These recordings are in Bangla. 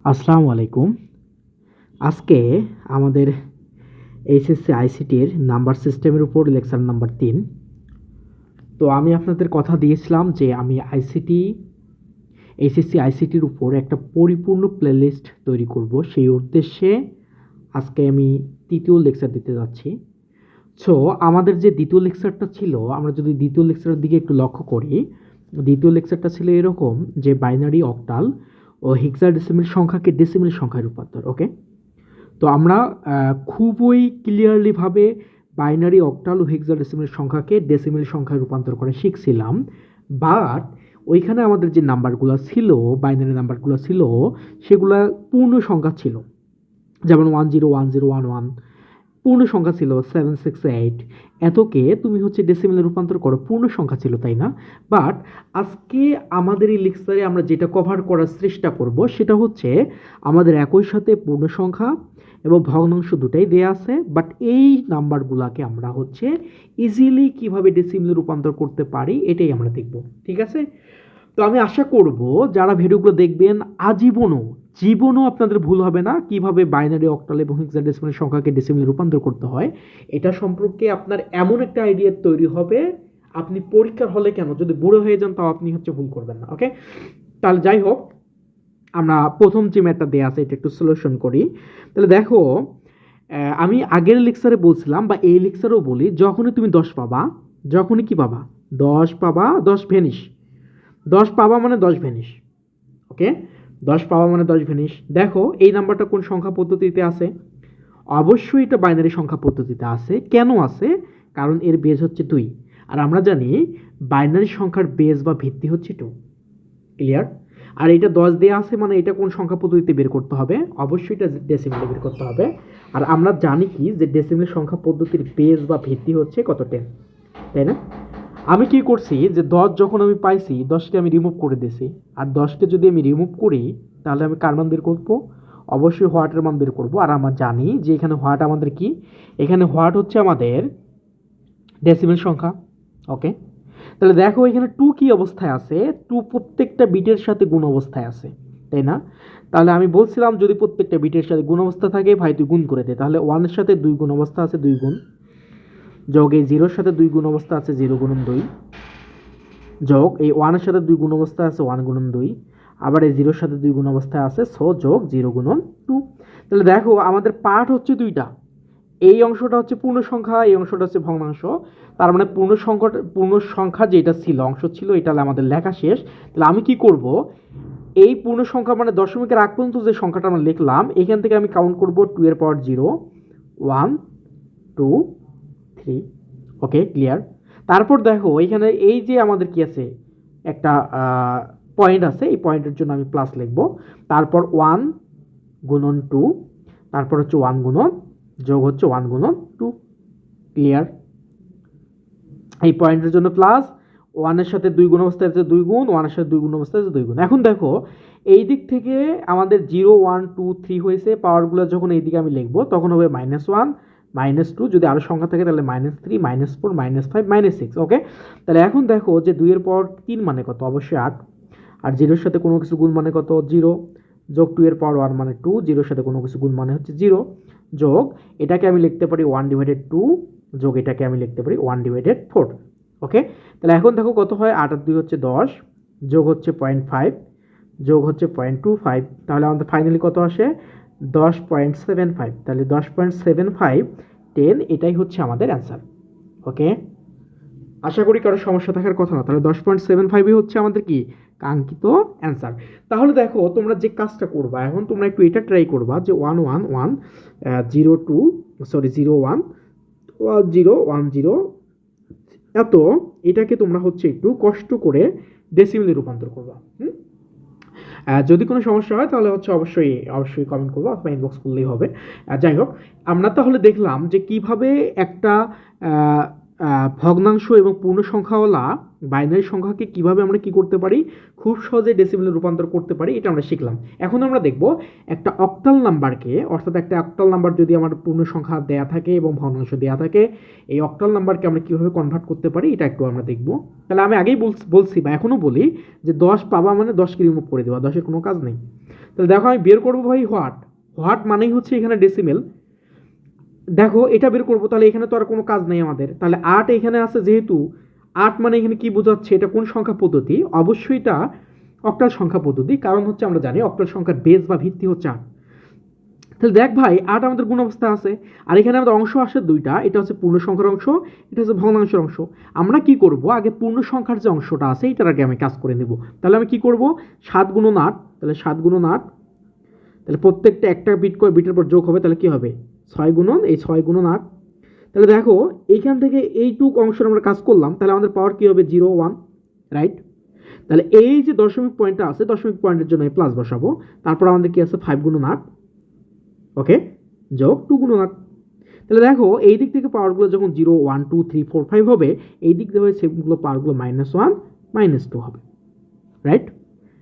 আসসালামু আলাইকুম। আজকে আমাদের এইচএসসি আইসিটির নাম্বার সিস্টেমের উপর লেকচার নাম্বার 3। তো আমি আপনাদের কথা দিয়েছিলাম যে আমি এইচএসসি আইসিটির উপর একটা পরিপূর্ণ প্লেলিস্ট তৈরি করব। সেই উদ্দেশ্যে আজকে আমি তৃতীয় লেকচার দিতে যাচ্ছি। সো আমাদের যে দ্বিতীয় লেকচারটা ছিল, আমরা যদি দ্বিতীয় লেকচারের দিকে একটু লক্ষ্য করি, দ্বিতীয় লেকচারটা ছিল এরকম যে বাইনারি, অক্টাল ও হেক্সাডেসিমেল সংখ্যাকে ডেসিমেল সংখ্যায় রূপান্তর। ওকে, তো আমরা খুবই ক্লিয়ারলিভাবে বাইনারি, অক্টাল ও হেক্সাডেসিমেল সংখ্যাকে ডেসিমেল সংখ্যায় রূপান্তর করে শিখছিলাম। বাট ওইখানে আমাদের যে নাম্বারগুলো ছিল, বাইনারি নাম্বারগুলো ছিল, সেগুলা পূর্ণ সংখ্যা ছিল। যেমন 101011 পূর্ণ সংখ্যা ছিল 768। এতকে তুমি হচ্ছে ডেসিমেলে রূপান্তর করো, পূর্ণ সংখ্যা ছিল, তাই না? বাট আজকে আমাদের এই লেকচারে আমরা যেটা কভার করার চেষ্টা করব সেটা হচ্ছে আমাদের একই সাথে পূর্ণ সংখ্যা এবং ভগ্নাংশ দুটাই দেয়া আছে, বাট এই নাম্বারগুলোকে আমরা হচ্ছে ইজিলি কিভাবে ডেসিমেলে রূপান্তর করতে পারি এটাই আমরা দেখব। ঠিক আছে? তো আমি আশা করব যারা ভিডিওগুলো দেখবেন জীবনও আপনাদের ভুল হবে না কিভাবে বাইনারি, অক্টাল এবং হেক্সাডেসিমাল সংখ্যাকে ডেসিমেলে রূপান্তর করতে হয়। এটা সম্পর্কে আপনার এমন একটা আইডিয়া তৈরি হবে, আপনি পরীক্ষার হলে কেন যদি বুড়ো হয়ে যান তাও আপনি হচ্ছে ভুল করবেন না। ওকে, তাহলে যাই হোক, আমরা প্রথম যে ম্যাথটা দেওয়া আছে এটা একটু সলিউশন করি। তাহলে দেখো, আমি আগের লেকচারে বলছিলাম বা এই লেকচারেও বলি, যখনই তুমি 10 পাবা, যখনই কি পাবা, 10 পাবা, 10 ভ্যানিশ, 10 পাবা মানে 10 ভ্যানিশ। ওকে, 10 পাওয়া মানে 10 ভ্যানিশ। দেখো এই নাম্বারটা কোন সংখ্যা পদ্ধতিতে আছে? অবশ্যই এটা বাইনারি সংখ্যা পদ্ধতিতে আছে। কেন আছে? কারণ এর বেজ হচ্ছে 2, আর আমরা জানি বাইনারি সংখ্যার বেজ বা ভিত্তি হচ্ছে 2। ক্লিয়ার? আর এটা 10 দেওয়া আছে মানে এটা কোন সংখ্যা পদ্ধতিতে বের করতে হবে? অবশ্যই এটা ডেসিমেলে বের করতে হবে। আর আমরা জানি কি যে ডেসিমেল সংখ্যা পদ্ধতির বেজ বা ভিত্তি হচ্ছে কত? 10, তাই না? আমি কি করছি যে 10 যখন আমি পাইছি, 10কে আমি রিমুভ করে দিয়েছি। আর 10কে যদি আমি রিমুভ করি তাহলে আমি কার মান বের করবো? অবশ্যই হোয়াটের মান বের করবো। আর আমরা জানি যে এখানে হোয়াট আমাদের কি, এখানে হোয়াট হচ্ছে আমাদের ডেসিমেল সংখ্যা। ওকে, তাহলে দেখো এখানে 2 কি অবস্থায় আছে? 2 প্রত্যেকটা বিটের সাথে গুণ অবস্থায় আছে, তাই না? তাহলে আমি বলছিলাম যদি প্রত্যেকটা বিটের সাথে গুণ অবস্থা থাকে ভাই তুই গুণ করে দে। তাহলে 1 এর সাথে 2 গুণ অবস্থা আছে, 2 গুণ, যোগ এই 0 এর সাথে 2 গুণ অবস্থা আছে, 0 গুণন 2, যোগ এই 1 এর সাথে 2 গুণ অবস্থায় আছে, 1 গুণন 2, আবার এই 0 এর সাথে 2 গুণ অবস্থায় আছে, সো যোগ 0 গুণন 2। তাহলে দেখো আমাদের পার্ট হচ্ছে দুইটা, এই অংশটা হচ্ছে পূর্ণ সংখ্যা, এই অংশটা হচ্ছে ভগ্নাংশ। তার মানে পূর্ণ সংখ্যা যেটা ছিল, অংশ ছিল, এটা আমাদের লেখা শেষ। তাহলে আমি কি করব, এই পূর্ণ সংখ্যা মানে দশমিকের আগ পর্যন্ত যে সংখ্যাটা আমরা লিখলাম এখান থেকে আমি কাউন্ট করব 2 এর পাওয়ার 0, 1, 2, 3। ওকে, ক্লিয়ার? তারপর দেখো এখানে এই যে আমাদের কি আছে, একটা পয়েন্ট আছে, এই পয়েন্টের জন্য আমি প্লাস লিখব। তারপর 1 গুণন 2, তারপর হচ্ছে 1 গুণন, যোগ হচ্ছে 1 গুণন 2। ক্লিয়ার? এই পয়েন্টের জন্য প্লাস, 1 এর সাথে 2 গুণ অবস্থায় আছে 2 গুণ, 1 এর সাথে 2 গুণ অবস্থায় আছে 2 গুণ। এখন দেখো এই দিক থেকে আমাদের 0, 1, 2, 3 হয়েছে, পাওয়ারগুলো যখন এই দিকে আমি লিখবো তখন হবে -1, -2, যদি আরও সংখ্যা থাকে তাহলে -3, -4, -5, -6। ওকে, তাহলে এখন দেখো যে 2 এর পাওয়ার 3 মানে কত? অবশ্যই 8। আর 0 এর সাথে কোনো কিছু গুণ মানে কত? 0, যোগ 2 এর পাওয়ার 1 মানে 2, 0 এর সাথে কোনো কিছু গুণ মানে হচ্ছে 0, যোগ এটাকে আমি লিখতে পারি 1/2, যোগ এটাকে আমি লিখতে পারি 1/4। ওকে, তাহলে এখন দেখো কত হয়, 8 আর 2 হচ্ছে 10, যোগ হচ্ছে 0.5, যোগ হচ্ছে 0.25, তাহলে আমাদের ফাইনালি কত আসে? 10.75। তাহলে 10.75, 10, এটাই হচ্ছে আমাদের অ্যান্সার। ওকে, আশা করি কারো সমস্যা থাকার কথা না। তাহলে 10.75ই হচ্ছে আমাদের কি কাঙ্ক্ষিত অ্যান্সার। তাহলে দেখো তোমরা যে কাজটা করবা, এখন তোমরা একটু এটা ট্রাই করবা যে 111 02 সরি 01 1010 এত, এটাকে তোমরা হচ্ছে একটু কষ্ট করে ডেসিমেলে রূপান্তর করবা। যদি কোনো সমস্যা হয় তাহলে হচ্ছে অবশ্যই অবশ্যই কমেন্ট করবো অথবা ইনবক্স করলেই হবে। যাই হোক, আমরা তাহলে দেখলাম যে কিভাবে একটা ভগ্নাংশ এবং পূর্ণ সংখ্যাওয়ালা বাইনারি সংখ্যাকে কিভাবে আমরা কি করতে পারি, খুব সহজে ডেসিমেলে রূপান্তর করতে পারি, এটা আমরা শিখলাম। এখন আমরা দেখব একটা অক্টাল নাম্বারকে, অর্থাৎ একটা অক্টাল নাম্বার যদি আমার পূর্ণ সংখ্যা দেয়া থাকে এবং ভগ্নাংশ দেয়া থাকে, এই অক্টাল নাম্বারকে আমরা কীভাবে কনভার্ট করতে পারি এটা একটু আমরা দেখব। তাহলে আমি আগেই বলছি বা এখনও বলি যে 10 পাবা মানে 10কে রিমুভ করে দেওয়া, 10-এর কোনো কাজ নেই। তাহলে দেখো আমি বের করবো ভাই হোয়াট, হোয়াট মানেই হচ্ছে এখানে ডেসিমেল। দেখো এটা বের করবো, তাহলে এখানে তো আর কোনো কাজ নেই আমাদের, তাহলে 8 এখানে আছে যেহেতু, 8 মানে এখানে কি বোঝাচ্ছে, এটা কোন সংখ্যা পদ্ধতি, অবশ্যই এটা অক্টাল সংখ্যা পদ্ধতি, কারণ হচ্ছে আমরা জানি অক্টাল সংখ্যার বেস বা ভিত্তি হচ্ছে 8। তাহলে দেখ ভাই 8 আমাদের গুণ অবস্থা আছে, আর এখানে আমাদের অংশ আসে দুইটা, এটা হচ্ছে পূর্ণ সংখ্যার অংশ, এটা হচ্ছে ভগ্নাংশের অংশ। আমরা কি করব, আগে পূর্ণ সংখ্যার যে অংশটা আছে এটার আগে আমি কাজ করে নেব। তাহলে আমি কি করব, 7 গুণন 8, তাহলে 7 গুণন 8, তাহলে প্রত্যেকটা একটা বিট করে বিটের পর যোগ হবে, তাহলে কি হবে 6 গুণন এই 6 গুণন 8। তাহলে দেখো এইখান থেকে এইটুক অংশের আমরা কাজ করলাম, তাহলে আমাদের পাওয়ার কি হবে 0 1, রাইট। তাহলে এই যে দশমিক পয়েন্টটা আছে, দশমিক পয়েন্টের জন্য আমি প্লাস বসাবো, তারপর আমাদের কি আছে 5 গুণন 8, ওকে, যোগ 2 গুণন 8। তাহলে দেখো এই দিক থেকে পাওয়ারগুলো যখন 0 1 2 3 4 5 হবে, এই দিক থেকে সেগুলো পাওয়ারগুলো -1 -2 হবে, রাইট।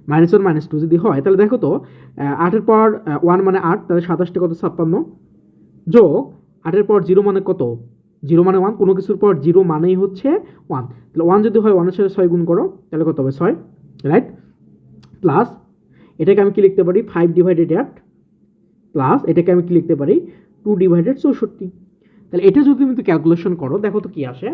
-1 -2 যদি হয়, তাহলে দেখো তো 8 পাওয়ার 1 মানে 8, তাহলে 27 কত 56, যোগ 8 পাওয়ার 0 মানে কত, 0 মানে 1, কোনো কিছুর পর 0 মানেই হচ্ছে 1, তাহলে 1 যদি হয় 1 এর সাথে 6 গুণ করো, তাহলে কত হবে 6, রাইট। প্লাস এটাকে আমি কি লিখতে পারি 5 ডিভাইডেড 8, প্লাস এটাকে আমি কি লিখতে পারি 2 ডিভাইডেড 64। তাহলে এটা যদি তুমি ক্যালকুলেশন করো, দেখো তো কি আসে,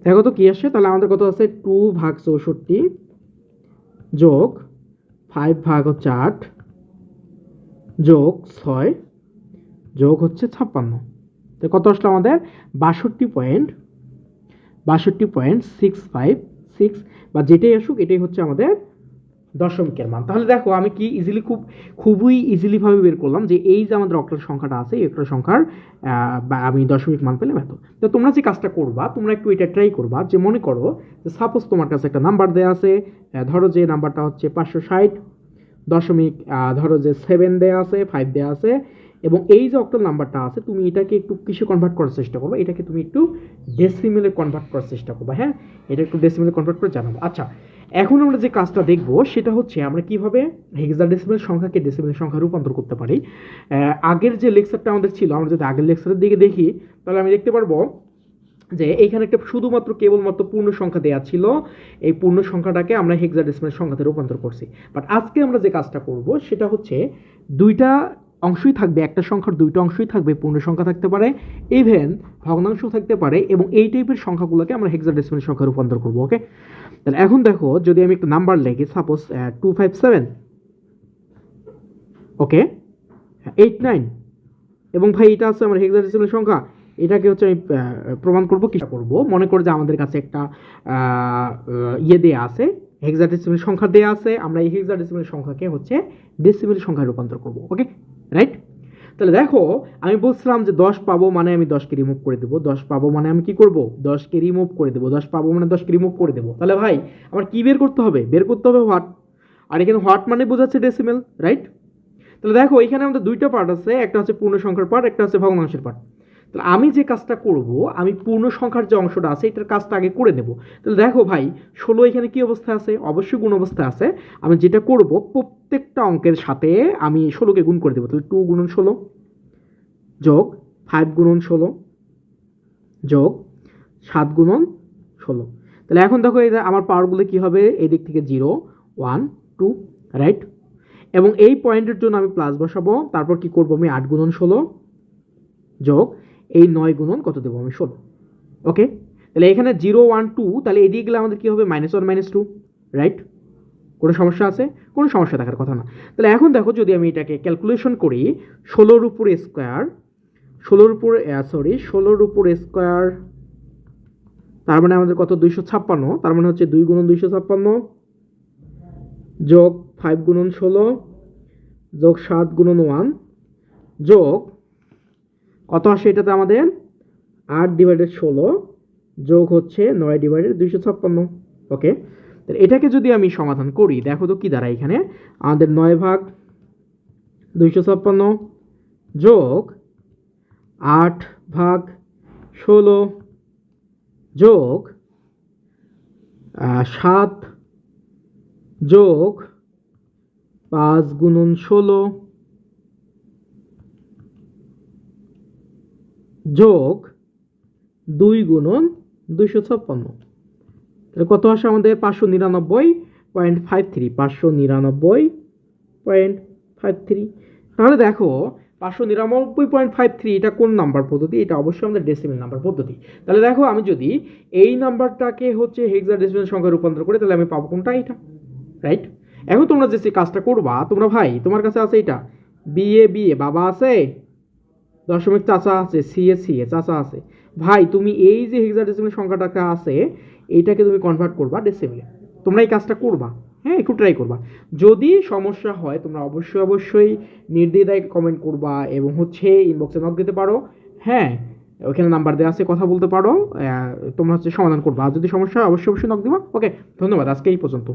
দেখো তো কি আসে, তাহলে আমাদের কত আছে 2 ভাগ 64 যোগ 5 ভাগ হচ্ছে 8 যোগ 6 যোগ হচ্ছে 56, তো কত আসলো আমাদের 62.656, বা যেটাই আসুক এটাই হচ্ছে আমাদের দশমিকের মান। তাহলে দেখো আমি কি ইজিলি খুবই ইজিলি ভাবে বের করলাম যে এই যে আমাদের অক্টাল সংখ্যাটা আছে, এই অক্টাল সংখ্যার আমি দশমিক মান পেলাম এত। তো তোমরা যে কাজটা করবা, তোমরা একটু এটা ট্রাই করবা, যে মনে করো যে সাপোজ তোমার কাছে একটা নাম্বার দেওয়া আছে, ধরো যে নাম্বারটা হচ্ছে 560 দশমিক, ধরো যে 7 দেওয়া আছে, 5 দেওয়া আছে, এবং এই যে অক্টাল নাম্বারটা আছে তুমি এটাকে একটু কিসে কনভার্ট করার চেষ্টা করবে, এটাকে তুমি একটু ডেসিমেলে কনভার্ট করার চেষ্টা করবে, হ্যাঁ, এটা একটু ডেসিমেলে কনভার্ট করে জানাবো। আচ্ছা, এখন আমরা যে কাজটা দেখব সেটা হচ্ছে আমরা কিভাবে হেক্সাডেসিমেল সংখ্যাকে ডেসিমেল সংখ্যা রূপান্তর করতে পারি। আগের যে লেকচারটা আমাদের ছিল, আমরা যদি আগের লেকচারের দিকে দেখি, তাহলে আমি দেখতে পারবো যে এইখানে একটা শুধুমাত্র কেবলমাত্র পূর্ণ সংখ্যা দেওয়া ছিল, এই পূর্ণ সংখ্যাটাকে আমরা হেক্সাডেসিমেল সংখ্যাতে রূপান্তর করছি। বাট আজকে আমরা যে কাজটা করব সেটা হচ্ছে দুইটা অংশই থাকবে, একটা সংখ্যার দুইটা অংশই থাকবে, পূর্ণ সংখ্যা থাকতে পারে, ইভেন ভগ্নাংশ থাকতে পারে, এবং এই টাইপের সংখ্যাগুলোকে আমরা হেক্সাডেসিমেল সংখ্যা রূপান্তর করব, ওকে। তাহলে এখন দেখো যদি আমি একটা নাম্বার লিখি, সাপোজ 257, ওকে, 89, এবং ভাই এটা আছে আমার হেক্সাডেসিমেল সংখ্যা, এটাকে হচ্ছে আমি প্রমাণ করব, কি করব, মনে করো যে আমাদের কাছে একটা ইয়ে দেয়া আছে, হেক্সাডেসিমেল সংখ্যা দেয়া আছে, আমরা এই হেক্সাডেসিমেল সংখ্যাকে হচ্ছে ডেসিমেল সংখ্যায় রূপান্তর করব, ওকে, রাইট। তাহলে দেখো আমি বলছিলাম যে 10 পাবো মানে আমি 10কে রিমুভ করে দেবো, 10 পাবো মানে আমি কি করব 10কে রিমুভ করে দেবো, 10 পাবো মানে 10কে রিমুভ করে দেবো। তাহলে ভাই আমার কি বের করতে হবে, বের করতে হবে হোয়াট, আর এখানে হোয়াট মানে বোঝাচ্ছে ডেসিমেল, রাইট। তাহলে দেখো এখানে আমাদের দুইটা পার্ট আছে, একটা হচ্ছে পূর্ণ সংখ্যার পার্ট, একটা হচ্ছে ভগ্নাংশের পার্ট। তাহলে আমি যে কাজটা করব, আমি পূর্ণ সংখ্যার যে অংশটা আছে এটার কাজটা আগে করে নেব। তাহলে দেখো ভাই 16 এখানে কি অবস্থা আছে, অবশ্যই গুণ অবস্থা আছে। আমি যেটা করব প্রত্যেকটা অঙ্কের সাথে আমি 16কে গুণ করে দেবো, তাহলে 2 গুণন 16 যোগ 5 গুণন 16 যোগ 7 গুণন 16। তাহলে এখন দেখো এই আমার পাওয়ারগুলো কি হবে, এই দিক থেকে 0 1 2, রাইট। এবং এই পয়েন্টের জন্য আমি প্লাস বসাবো, তারপর কি করব আমি 8 গুণন 16 যোগ এই 9 গুণন কত দেবো আমি 16, ওকে। তাহলে এখানে 0 1 2, তাহলে এদিকে গেলে আমাদের কি হবে -1 -2, রাইট। কোনো সমস্যা আছে, কোনো সমস্যা থাকার কথা না। তাহলে এখন দেখো যদি আমি এটাকে ক্যালকুলেশন করি, 16-র উপর স্কোয়ার, 16-র উপর স্কোয়ার, তার মানে আমাদের কত 256, তার মানে হচ্ছে 2 গুণন 256 যোগ 5 গুণন 16 যোগ 7 গুণন 1 যোগ কত আসে এটাতে আমাদের 8 ডিভাইডেড 16 যোগ হচ্ছে 9 ডিভাইডেড 256, ওকে। তাহলে এটাকে যদি আমি সমাধান করি, দেখো তো কি দাঁড়ায়, এখানে আমাদের 9 ভাগ 256 যোগ 8 ভাগ 16 যোগ 7 যোগ 5 গুণন 16 যোগ 2 গুণন 256, তাহলে কত আসে আমাদের 599 593, 599.53। তাহলে দেখো 599.53 এটা কোন নাম্বার পদ্ধতি? এটা অবশ্যই আমাদের ডেসিমেল নাম্বার পদ্ধতি। তাহলে দেখো আমি যদি এই নাম্বারটাকে হচ্ছে হেক্সাডেসিমেল সংখ্যায় রূপান্তর করি তাহলে আমি পাবো কোনটা? এটা, রাইট? এখন তোমরা যে কাজটা করবা, তোমরা ভাই তোমার কাছে আছে এটা বিএ বাবা আছে, দশমিক চাচা আছে, সিএ চাচা আছে, ভাই তুমি এই যে হেক্সাডেসিমেল সংখ্যাটাকে আছে এইটাকে তুমি কনভার্ট করবা ডেসিমেলে। তোমরা এই কাজটা করবা, হ্যাঁ একটু ট্রাই করবা। যদি সমস্যা হয় তোমরা অবশ্যই নির্দ্বিধায় কমেন্ট করবা এবং হচ্ছে ইনবক্সে নক দিতে পারো, হ্যাঁ ওখানে নাম্বার দেওয়া আছে, কথা বলতে পারো, তোমরা হচ্ছে সমাধান করবা। আর যদি সমস্যা হয় অবশ্যই নক দিবা। ওকে, ধন্যবাদ, আজকে এই পর্যন্ত।